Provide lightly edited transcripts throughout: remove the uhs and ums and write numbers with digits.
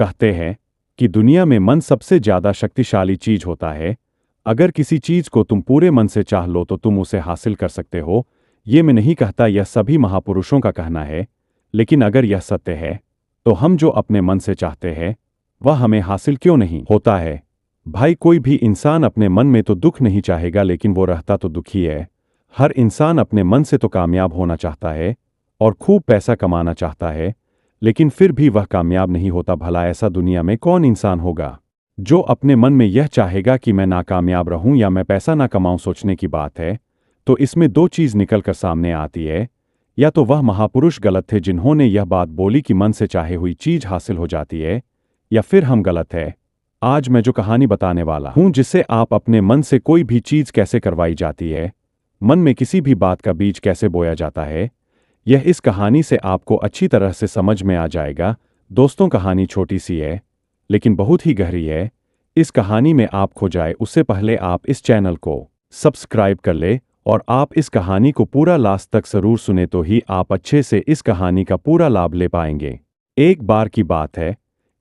कहते हैं कि दुनिया में मन सबसे ज्यादा शक्तिशाली चीज होता है। अगर किसी चीज को तुम पूरे मन से चाह लो तो तुम उसे हासिल कर सकते हो। ये मैं नहीं कहता, यह सभी महापुरुषों का कहना है। लेकिन अगर यह सत्य है तो हम जो अपने मन से चाहते हैं वह हमें हासिल क्यों नहीं होता है? भाई, कोई भी इंसान अपने मन में तो दुख नहीं चाहेगा, लेकिन वो रहता तो दुखी है। हर इंसान अपने मन से तो कामयाब होना चाहता है और खूब पैसा कमाना चाहता है, लेकिन फिर भी वह कामयाब नहीं होता। भला ऐसा दुनिया में कौन इंसान होगा जो अपने मन में यह चाहेगा कि मैं नाकामयाब रहूं या मैं पैसा ना कमाऊं? सोचने की बात है। तो इसमें दो चीज निकल कर सामने आती है। या तो वह महापुरुष गलत थे जिन्होंने यह बात बोली कि मन से चाहे हुई चीज हासिल हो जाती है, या फिर हम गलत है। आज मैं जो कहानी बताने वाला हूं, जिससे आप अपने मन से कोई भी चीज कैसे करवाई जाती है, मन में किसी भी बात का बीज कैसे बोया जाता है, यह इस कहानी से आपको अच्छी तरह से समझ में आ जाएगा। दोस्तों, कहानी छोटी सी है लेकिन बहुत ही गहरी है। इस कहानी में आप खो जाए उससे पहले आप इस चैनल को सब्सक्राइब कर ले और आप इस कहानी को पूरा लास्ट तक जरूर सुने, तो ही आप अच्छे से इस कहानी का पूरा लाभ ले पाएंगे। एक बार की बात है,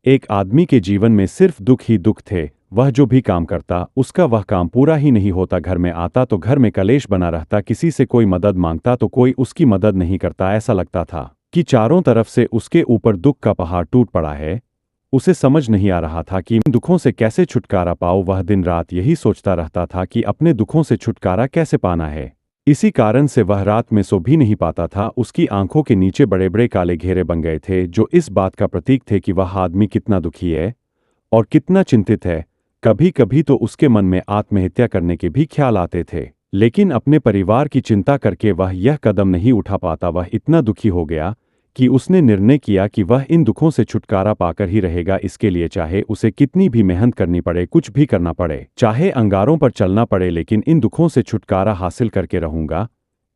एक आदमी के जीवन में सिर्फ दुख ही दुख थे। वह जो भी काम करता उसका वह काम पूरा ही नहीं होता। घर में आता तो घर में कलेश बना रहता, किसी से कोई मदद मांगता तो कोई उसकी मदद नहीं करता। ऐसा लगता था कि चारों तरफ से उसके ऊपर दुख का पहाड़ टूट पड़ा है। उसे समझ नहीं आ रहा था कि इन दुखों से कैसे छुटकारा पाओ। वह दिन रात यही सोचता रहता था कि अपने दुखों से छुटकारा कैसे पाना है। इसी कारण से वह रात में सो भी नहीं पाता था। उसकी आंखों के नीचे बड़े बड़े काले घेरे बन गए थे, जो इस बात का प्रतीक थे कि वह आदमी कितना दुखी है और कितना चिंतित है। कभी कभी तो उसके मन में आत्महत्या करने के भी ख्याल आते थे, लेकिन अपने परिवार की चिंता करके वह यह कदम नहीं उठा पाता। वह इतना दुखी हो गया कि उसने निर्णय किया कि वह इन दुखों से छुटकारा पाकर ही रहेगा। इसके लिए चाहे उसे कितनी भी मेहनत करनी पड़े, कुछ भी करना पड़े, चाहे अंगारों पर चलना पड़े, लेकिन इन दुखों से छुटकारा हासिल करके रहूंगा।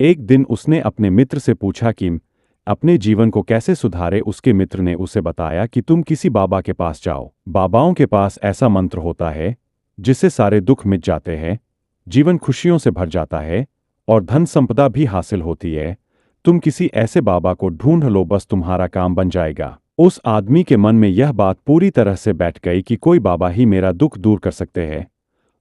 एक दिन उसने अपने मित्र से पूछा कि अपने जीवन को कैसे सुधारे। उसके मित्र ने उसे बताया कि तुम किसी बाबा के पास जाओ। बाबाओं के पास ऐसा मंत्र होता है जिससे सारे दुख मिट जाते हैं, जीवन खुशियों से भर जाता है और धन संपदा भी हासिल होती है। तुम किसी ऐसे बाबा को ढूंढ लो, बस तुम्हारा काम बन जाएगा। उस आदमी के मन में यह बात पूरी तरह से बैठ गई कि कोई बाबा ही मेरा दुख दूर कर सकते हैं।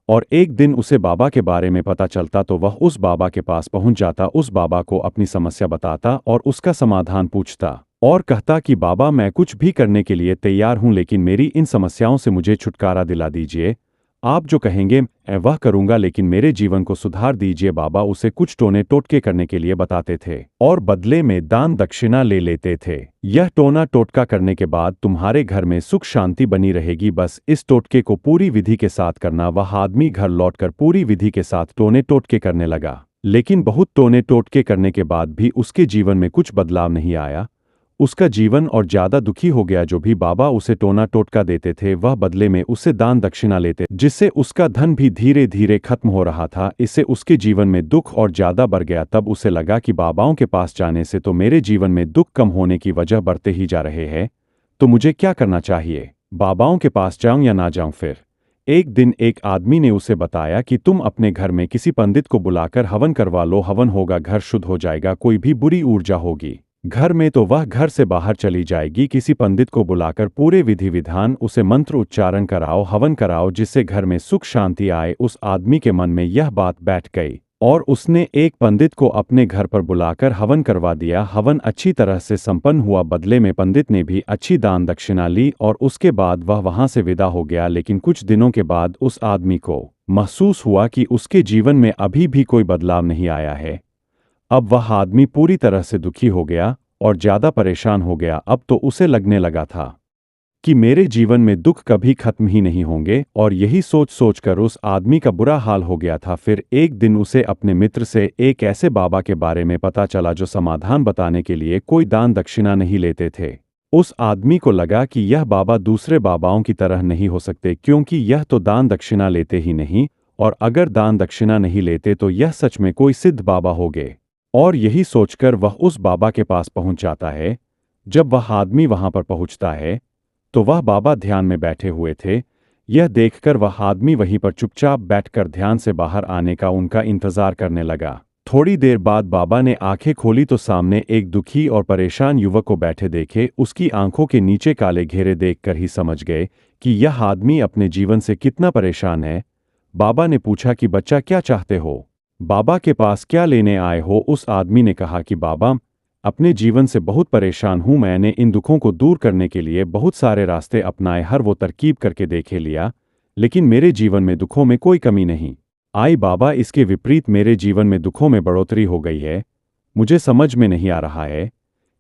और एक दिन उसे बाबा के बारे में पता चलता तो वह उस बाबा के पास पहुंच जाता, उस बाबा को अपनी समस्या बताता और उसका समाधान पूछता और कहता कि बाबा, मैं कुछ भी करने के लिए तैयार हूं, लेकिन मेरी इन समस्याओं से मुझे छुटकारा दिला दीजिए। आप जो कहेंगे मैं वह करूंगा, लेकिन मेरे जीवन को सुधार दीजिए। बाबा उसे कुछ टोने टोटके करने के लिए बताते थे और बदले में दान दक्षिणा ले लेते थे। यह टोना टोटका करने के बाद तुम्हारे घर में सुख शांति बनी रहेगी, बस इस टोटके को पूरी विधि के साथ करना। वह आदमी घर लौटकर पूरी विधि के साथ टोने टोटके करने लगा, लेकिन बहुत टोने टोटके करने के बाद भी उसके जीवन में कुछ बदलाव नहीं आया। उसका जीवन और ज्यादा दुखी हो गया। जो भी बाबा उसे टोना टोटका देते थे वह बदले में उससे दान दक्षिणा लेते, जिससे उसका धन भी धीरे धीरे खत्म हो रहा था। इससे उसके जीवन में दुख और ज्यादा बढ़ गया। तब उसे लगा कि बाबाओं के पास जाने से तो मेरे जीवन में दुख कम होने की वजह बढ़ते ही जा रहे हैं, तो मुझे क्या करना चाहिए? बाबाओं के पास जाऊं या ना जाऊं? फिर एक दिन एक आदमी ने उसे बताया कि तुम अपने घर में किसी पंडित को बुलाकर हवन करवा लो। हवन होगा, घर शुद्ध हो जाएगा, कोई भी बुरी ऊर्जा होगी घर में तो वह घर से बाहर चली जाएगी। किसी पंडित को बुलाकर पूरे विधि विधान उसे मंत्र उच्चारण कराओ, हवन कराओ, जिससे घर में सुख शांति आए। उस आदमी के मन में यह बात बैठ गई और उसने एक पंडित को अपने घर पर बुलाकर हवन करवा दिया। हवन अच्छी तरह से संपन्न हुआ। बदले में पंडित ने भी अच्छी दान दक्षिणा ली और उसके बाद वह वहां से विदा हो गया। लेकिन कुछ दिनों के बाद उस आदमी को महसूस हुआ कि उसके जीवन में अभी भी कोई बदलाव नहीं आया है। अब वह आदमी पूरी तरह से दुखी हो गया और ज्यादा परेशान हो गया। अब तो उसे लगने लगा था कि मेरे जीवन में दुख कभी खत्म ही नहीं होंगे, और यही सोच सोचकर उस आदमी का बुरा हाल हो गया था। फिर एक दिन उसे अपने मित्र से एक ऐसे बाबा के बारे में पता चला जो समाधान बताने के लिए कोई दान दक्षिणा नहीं लेते थे। उस आदमी को लगा कि यह बाबा दूसरे बाबाओं की तरह नहीं हो सकते, क्योंकि यह तो दान दक्षिणा लेते ही नहीं, और अगर दान दक्षिणा नहीं लेते तो यह सच में कोई सिद्ध बाबा होंगे। और यही सोचकर वह उस बाबा के पास पहुंच जाता है। जब वह आदमी वहां पर पहुंचता है तो वह बाबा ध्यान में बैठे हुए थे। यह देखकर वह आदमी वहीं पर चुपचाप बैठकर ध्यान से बाहर आने का उनका इंतजार करने लगा। थोड़ी देर बाद बाबा ने आंखें खोली तो सामने एक दुखी और परेशान युवक को बैठे देखे। उसकी आंखों के नीचे काले घेरे देखकर ही समझ गए कि यह आदमी अपने जीवन से कितना परेशान है। बाबा ने पूछा कि बच्चा, क्या चाहते हो? बाबा के पास क्या लेने आए हो? उस आदमी ने कहा कि बाबा, अपने जीवन से बहुत परेशान हूं। मैंने इन दुखों को दूर करने के लिए बहुत सारे रास्ते अपनाए, हर वो तरकीब करके देखे लिया, लेकिन मेरे जीवन में दुखों में कोई कमी नहीं आई बाबा। इसके विपरीत मेरे जीवन में दुखों में बढ़ोतरी हो गई है। मुझे समझ में नहीं आ रहा है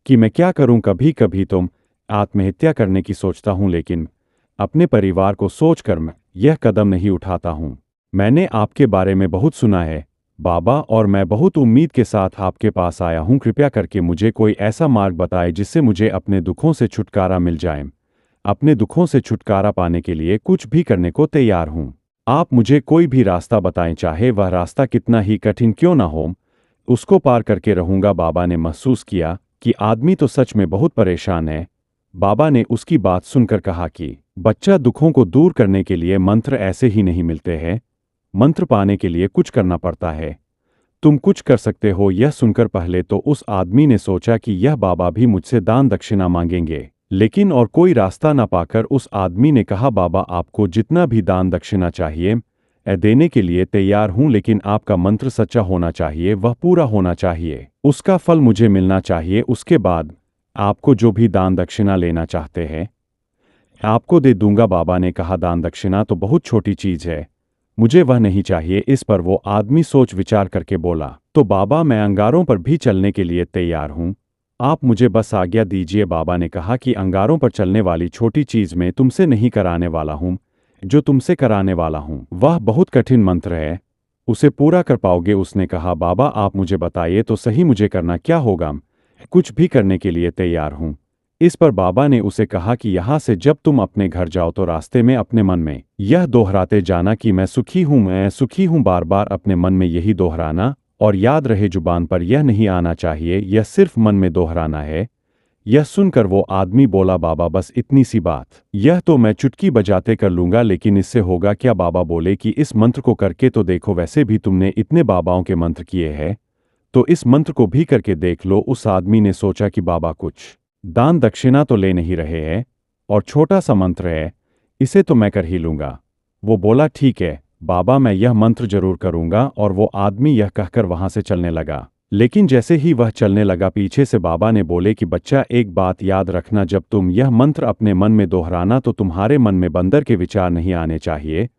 कि मैं क्या करूं। कभी कभी तो आत्महत्या करने की सोचता हूं, लेकिन अपने परिवार को सोचकर मैं यह कदम नहीं उठाता हूं। मैंने आपके बारे में बहुत सुना है बाबा, और मैं बहुत उम्मीद के साथ आपके पास आया हूं। कृपया करके मुझे कोई ऐसा मार्ग बताएं जिससे मुझे अपने दुखों से छुटकारा मिल जाए। अपने दुखों से छुटकारा पाने के लिए कुछ भी करने को तैयार हूं। आप मुझे कोई भी रास्ता बताएं, चाहे वह रास्ता कितना ही कठिन क्यों ना हो, उसको पार करके रहूंगा। बाबा ने महसूस किया कि आदमी तो सच में बहुत परेशान है। बाबा ने उसकी बात सुनकर कहा कि बच्चा, दुखों को दूर करने के लिए मंत्र ऐसे ही नहीं मिलते हैं। मंत्र पाने के लिए कुछ करना पड़ता है। तुम कुछ कर सकते हो। यह सुनकर पहले तो उस आदमी ने सोचा कि यह बाबा भी मुझसे दान दक्षिणा मांगेंगे, लेकिन और कोई रास्ता न पाकर उस आदमी ने कहा, बाबा, आपको जितना भी दान दक्षिणा चाहिए देने के लिए तैयार हूं, लेकिन आपका मंत्र सच्चा होना चाहिए, वह पूरा होना चाहिए, उसका फल मुझे मिलना चाहिए। उसके बाद आपको जो भी दान दक्षिणा लेना चाहते हैं आपको दे दूंगा। बाबा ने कहा, दान दक्षिणा तो बहुत छोटी चीज है, मुझे वह नहीं चाहिए। इस पर वो आदमी सोच विचार करके बोला, तो बाबा, मैं अंगारों पर भी चलने के लिए तैयार हूं, आप मुझे बस आज्ञा दीजिए। बाबा ने कहा कि अंगारों पर चलने वाली छोटी चीज मैं तुमसे नहीं कराने वाला हूं। जो तुमसे कराने वाला हूं वह बहुत कठिन मंत्र है, उसे पूरा कर पाओगे? उसने कहा, बाबा, आप मुझे बताइए तो सही, मुझे करना क्या होगा? कुछ भी करने के लिए तैयार हूं। इस पर बाबा ने उसे कहा कि यहाँ से जब तुम अपने घर जाओ तो रास्ते में अपने मन में यह दोहराते जाना कि मैं सुखी हूं, मैं सुखी हूं। बार बार अपने मन में यही दोहराना, और याद रहे जुबान पर यह नहीं आना चाहिए, यह सिर्फ मन में दोहराना है। यह सुनकर वो आदमी बोला, बाबा, बस इतनी सी बात, यह तो मैं चुटकी बजाते कर लूंगा, लेकिन इससे होगा क्या? बाबा बोले कि इस मंत्र को करके तो देखो, वैसे भी तुमने इतने बाबाओं के मंत्र किए हैं, तो इस मंत्र को भी करके देख लो। उस आदमी ने सोचा कि बाबा कुछ दान दक्षिणा तो ले नहीं रहे हैं, और छोटा सा मंत्र है, इसे तो मैं कर ही लूंगा। वो बोला, ठीक है बाबा, मैं यह मंत्र जरूर करूंगा। और वो आदमी यह कहकर वहां से चलने लगा। लेकिन जैसे ही वह चलने लगा, पीछे से बाबा ने बोले कि बच्चा, एक बात याद रखना, जब तुम यह मंत्र अपने मन में दोहराना तो तुम्हारे मन में बंदर के विचार नहीं आने चाहिए,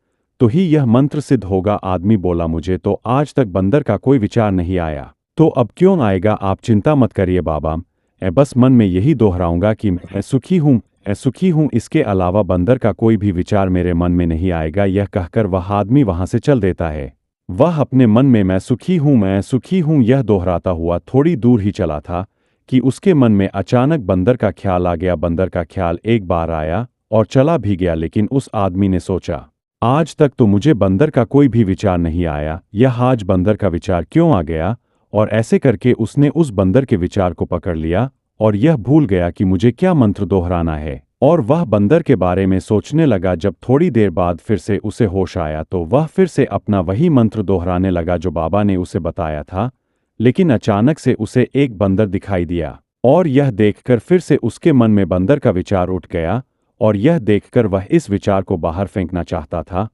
तो ही यह मंत्र सिद्ध होगा। आदमी बोला, मुझे तो आज तक बंदर का कोई विचार नहीं आया, तो अब क्यों आएगा? आप चिंता मत करिए बाबा, मैं बस मन में यही दोहराऊंगा कि मैं सुखी हूं, मैं सुखी हूं, इसके अलावा बंदर का कोई भी विचार मेरे मन में नहीं आएगा। यह कहकर वह आदमी वहां से चल देता है। वह अपने मन में मैं सुखी हूं, मैं सुखी हूं यह दोहराता हुआ थोड़ी दूर ही चला था कि उसके मन में अचानक बंदर का ख्याल आ गया। बंदर का ख्याल एक बार आया और चला भी गया, लेकिन उस आदमी ने सोचा, आज तक तो मुझे बंदर का कोई भी विचार नहीं आया, यह आज बंदर का विचार क्यों आ गया? और ऐसे करके उसने उस बंदर के विचार को पकड़ लिया और यह भूल गया कि मुझे क्या मंत्र दोहराना है, और वह बंदर के बारे में सोचने लगा। जब थोड़ी देर बाद फिर से उसे होश आया तो वह फिर से अपना वही मंत्र दोहराने लगा जो बाबा ने उसे बताया था, लेकिन अचानक से उसे एक बंदर दिखाई दिया, और यह देखकर फिर से उसके मन में बंदर का विचार उठ गया, और यह देखकर वह इस विचार को बाहर फेंकना चाहता था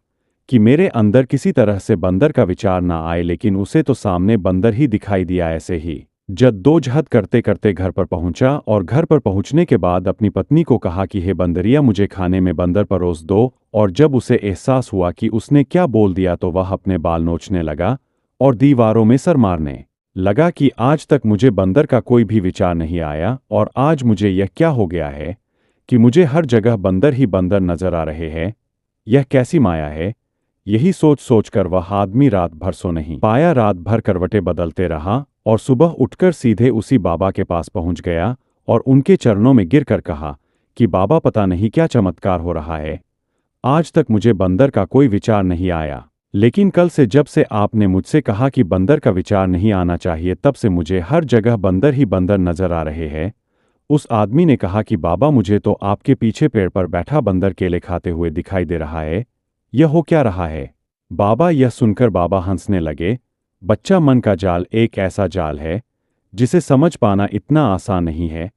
कि मेरे अंदर किसी तरह से बंदर का विचार ना आए, लेकिन उसे तो सामने बंदर ही दिखाई दिया। ऐसे ही जद्दोजहद करते करते घर पर पहुंचा, और घर पर पहुंचने के बाद अपनी पत्नी को कहा कि हे बंदरिया, मुझे खाने में बंदर परोस दो। और जब उसे एहसास हुआ कि उसने क्या बोल दिया तो वह अपने बाल नोचने लगा और दीवारों में सर मारने लगा कि आज तक मुझे बंदर का कोई भी विचार नहीं आया, और आज मुझे यह क्या हो गया है कि मुझे हर जगह बंदर ही बंदर नजर आ रहे हैं, यह कैसी माया है? यही सोच सोचकर वह आदमी रात भर सो नहीं पाया। रात भर करवटें बदलते रहा और सुबह उठकर सीधे उसी बाबा के पास पहुंच गया और उनके चरणों में गिरकर कहा कि बाबा, पता नहीं क्या चमत्कार हो रहा है, आज तक मुझे बंदर का कोई विचार नहीं आया, लेकिन कल से जब से आपने मुझसे कहा कि बंदर का विचार नहीं आना चाहिए, तब से मुझे हर जगह बंदर ही बंदर नजर आ रहे हैं। उस आदमी ने कहा कि बाबा, मुझे तो आपके पीछे पेड़ पर बैठा बंदर केले खाते हुए दिखाई दे रहा है, यह हो क्या रहा है? बाबा यह सुनकर बाबा हंसने लगे। बच्चा, मन का जाल एक ऐसा जाल है जिसे समझ पाना इतना आसान नहीं है।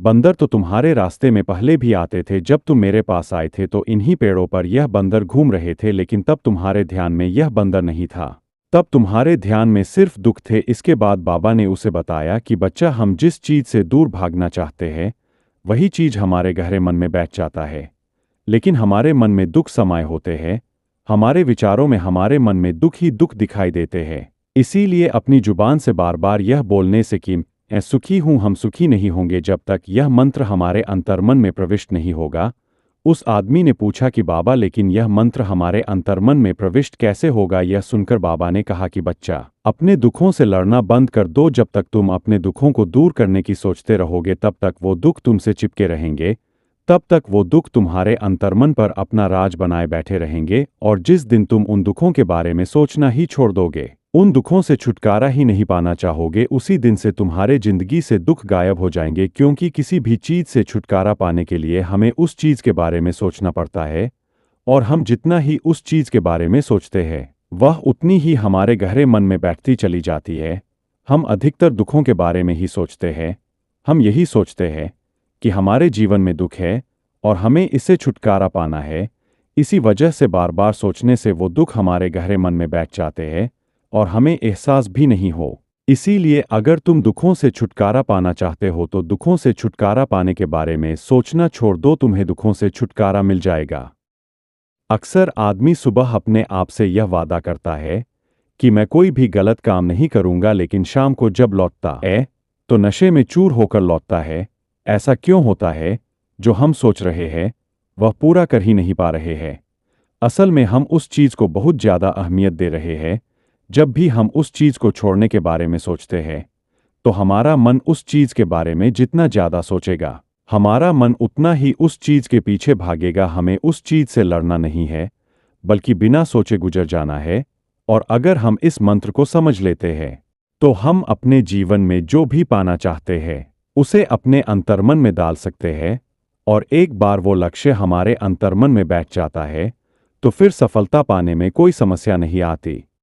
बंदर तो तुम्हारे रास्ते में पहले भी आते थे। जब तुम मेरे पास आए थे तो इन्हीं पेड़ों पर यह बंदर घूम रहे थे, लेकिन तब तुम्हारे ध्यान में यह बंदर नहीं था। तब तुम्हारे ध्यान में सिर्फ दुख थे। इसके बाद बाबा ने उसे बताया कि बच्चा, हम जिस चीज से दूर भागना चाहते हैं वही चीज हमारे गहरे मन में बैठ जाता है। लेकिन हमारे मन में दुख समाये होते हैं। हमारे विचारों में हमारे मन में दुख ही दुख दिखाई देते हैं। इसीलिए अपनी जुबान से बार बार यह बोलने से कि मैं सुखी हूं, हम सुखी नहीं होंगे जब तक यह मंत्र हमारे अंतर्मन में प्रविष्ट नहीं होगा। उस आदमी ने पूछा कि बाबा, लेकिन यह मंत्र हमारे अंतर्मन में प्रविष्ट कैसे होगा? यह सुनकर बाबा ने कहा कि बच्चा, अपने दुखों से लड़ना बंद कर दो। जब तक तुम अपने दुखों को दूर करने की सोचते रहोगे तब तक वो दुख तुमसे चिपके रहेंगे। तब तक वो दुख तुम्हारे अंतर्मन पर अपना राज बनाए बैठे रहेंगे, और जिस दिन तुम उन दुखों के बारे में सोचना ही छोड़ दोगे, उन दुखों से छुटकारा ही नहीं पाना चाहोगे, उसी दिन से तुम्हारे जिंदगी से दुख गायब हो जाएंगे। क्योंकि किसी भी चीज से छुटकारा पाने के लिए हमें उस चीज के बारे में सोचना पड़ता है, और हम जितना ही उस चीज के बारे में सोचते हैं वह उतनी ही हमारे गहरे मन में बैठती चली जाती है। हम अधिकतर दुखों के बारे में ही सोचते हैं। हम यही सोचते हैं कि हमारे जीवन में दुख है और हमें इससे छुटकारा पाना है। इसी वजह से बार बार सोचने से वो दुख हमारे गहरे मन में बैठ जाते हैं और हमें एहसास भी नहीं हो। इसीलिए अगर तुम दुखों से छुटकारा पाना चाहते हो तो दुखों से छुटकारा पाने के बारे में सोचना छोड़ दो, तुम्हें दुखों से छुटकारा मिल जाएगा। अक्सर आदमी सुबह अपने आप से यह वादा करता है कि मैं कोई भी गलत काम नहीं करूंगा, लेकिन शाम को जब लौटता है तो नशे में चूर होकर लौटता है। ऐसा क्यों होता है? जो हम सोच रहे हैं वह पूरा कर ही नहीं पा रहे हैं। असल में हम उस चीज को बहुत ज्यादा अहमियत दे रहे हैं। जब भी हम उस चीज को छोड़ने के बारे में सोचते हैं तो हमारा मन उस चीज के बारे में जितना ज्यादा सोचेगा, हमारा मन उतना ही उस चीज के पीछे भागेगा। हमें उस चीज से लड़ना नहीं है, बल्कि बिना सोचे गुजर जाना है। और अगर हम इस मंत्र को समझ लेते हैं तो हम अपने जीवन में जो भी पाना चाहते हैं उसे अपने अंतर्मन में डाल सकते हैं। और एक बार वो लक्ष्य हमारे अंतर्मन में बैठ जाता है तो फिर सफलता पाने में कोई समस्या नहीं आती।